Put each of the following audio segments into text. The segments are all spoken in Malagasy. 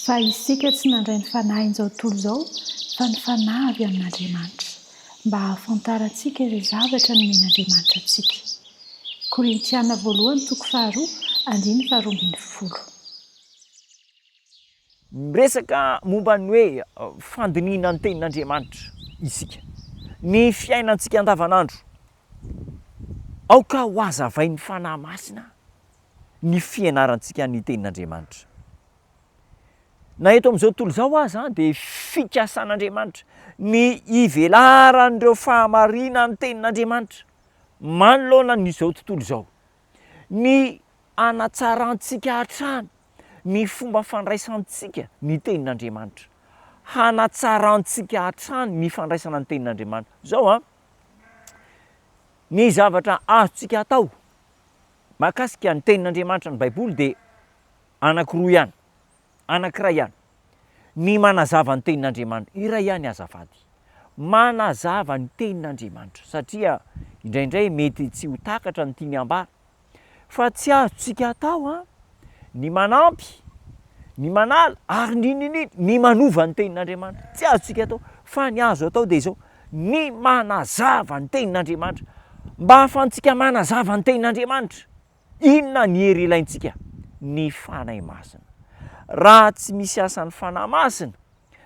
fa isika tsy nandray ny fanahin'izao tontolo izao fa ny fanahy avy amin'Andriamanitra mba hahafantarantsika ireo zavatra nomen'Andriamanitra antsika. Korintiana 1:2-10. Miresaka momba ny hoe fandiniana ny tenin'Andriamanitra isika, ny fiainantsika andavanandro. Aoka ho azavain'ny fanahy masina ny fianarantsika ny tenin'Andriamanitra. Na eto amin'izao tontolo izao aza dia fikasan'Andriamanitra ny ivelaran'ireo fahamarinana ny tenin'Andriamanitra manoloana n'izao tontolo izao, ny hanatsarantsika hatrany ny fomba fandraisantsika ny tenin'Andriamanitra, hanatsarantsika hatrany ny fandraisana ny tenin'Andriamanitra. Zao ny zavatra azontsika atao mahakasika ny tenin'Andriamanitra ny Baiboly dia anankiroa ihany, anankiray ihany. Ny manazava ny tenin'Andriamanitra, iray ihany azafady, manazava ny tenin'Andriamanitra, satria indraindray mety tsy ho takatra ny tiany ambara, fa tsy azontsika atao ny manampy, ny manala ary indrindra ny manova ny tenin'Andriamanitra. Tsy azontsika atao, fa ny azo atao dia izao, ny manazava ny tenin'Andriamanitra. Mba hahafahantsika manazava ny tenin'Andriamanitra, inona ny hery ilaintsika? Ny fanahy masina. Raha tsy misy asan'ny fanahy masina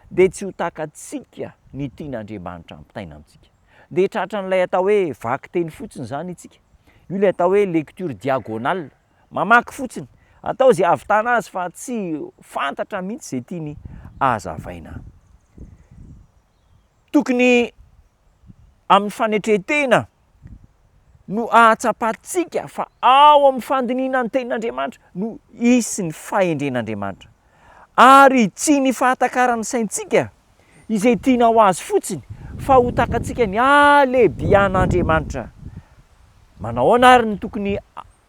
dia tsy ho takantsika ny tian'Andriamanitra ampitaina amintsika. Dia tratran'ilay atao hoe vaky teny fotsiny zany itsika. Io ilay atao hoe lecture diagonale, mamaky fotsiny, atao izay ahavitana azy fa tsy fantatra mihitsy izay tiany hazavaina. Tokony amin'ny fanetrehantena no ahatsapantsika fa ao amin'ny fandiniana ny tenin'Andriamanitra no hisy ny fahendren'Andriamanitra, ary tsy ny fahatakaran'ny saintsika izay tiana ho azy fotsiny, fa ho takantsika ny halebian'Andriamanitra. Manahoana ary ny tokony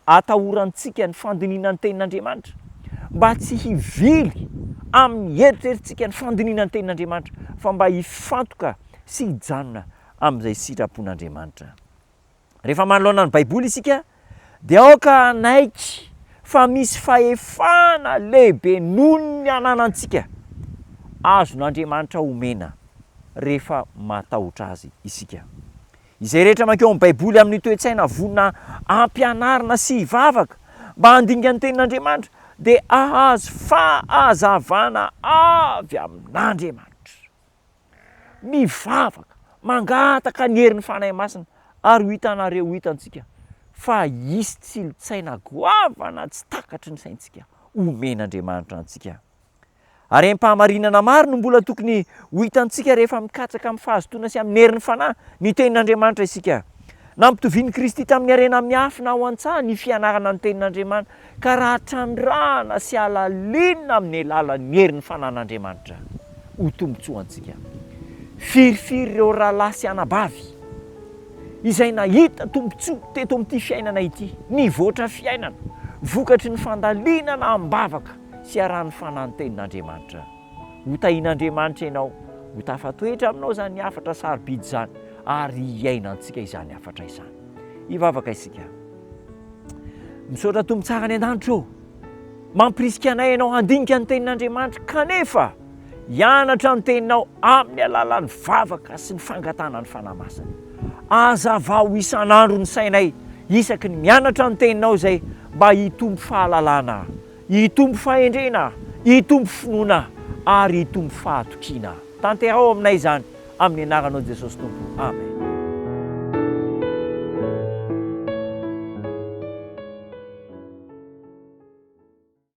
atahorantsika ny fandiniana ny tenin'Andriamanitra mba tsy hivily amin'ny eritreretintsika ny fandiniana ny tenin'Andriamanitra, fa mba hifantoka sy hijanona amin'izay sitrapon'Andriamanitra. Rehefa manoloana ny Baiboly isika dia aoka hanaiky fa misy fahefana lehibe noho ny ananantsika azon'Andriamanitra omena rehefa matahotra azy isika. Izay rehetra mankeo amin'ny Baiboly amin'ny toe-tsaina vonona ampianarina sy hivavaka mba handinika ny tenin'Andriamanitra dia ahazo fahazavana avy amin'Andriamanitra. Mivavaka, mangataka ny herin'ny fanahy masina, ary ho hitanareo, ho hitantsika fa hisy tsilontsaina goavana tsy takatry ny saintsika omen'Andriamanitra antsika. Ary ampahamarinana maro no mbola tokony ho hitantsika rehefa mikatsaka amin'ny fahazotoana sy amin'ny herin'ny fanahy ny tenin'Andriamanitra isika. Nampitovian'i Kristy tamin'ny harena miafina ho an-tsaha ny fianarana ny tenin'Andriamanitra, ka raha trandrahana sy halalinina amin'ny alalan'ny herin'ny fanan'Andriamanitra ho tombotsoa antsika. Firifiry ireo rahalahy sy anabavy izay nahita tombotsoa teto amin'ity fiainana ity, nivoatra fiainana, vokatry ny fandalinana ambavaka sy arahan'ny fanahy ny tenin'Andriamanitra. Ho tahian'Andriamanitra ianao, ho tafatoetra aminao izany hafatra sarobidy izany, ary hiainantsika izany hafatra izany. Hivavaka isika. Misaotra tombontsara ny an-danitra, mampirisika anay ianao handinika ny tenin'Andriamanitra, kanefa hianatra ny teninao amin'ny alalan'ny vavaka sy ny fangatana ny fanahy masina. Hazavao isan'andro ny sainay isaky ny mianatra ny teninao izay mba hitombo fahalalana, hitombo fahendrena, hitombo finoana ary hitombo fahatokiana. Tanterao aminay izany amin'ny anaranao Jesosy Tompo. Amen.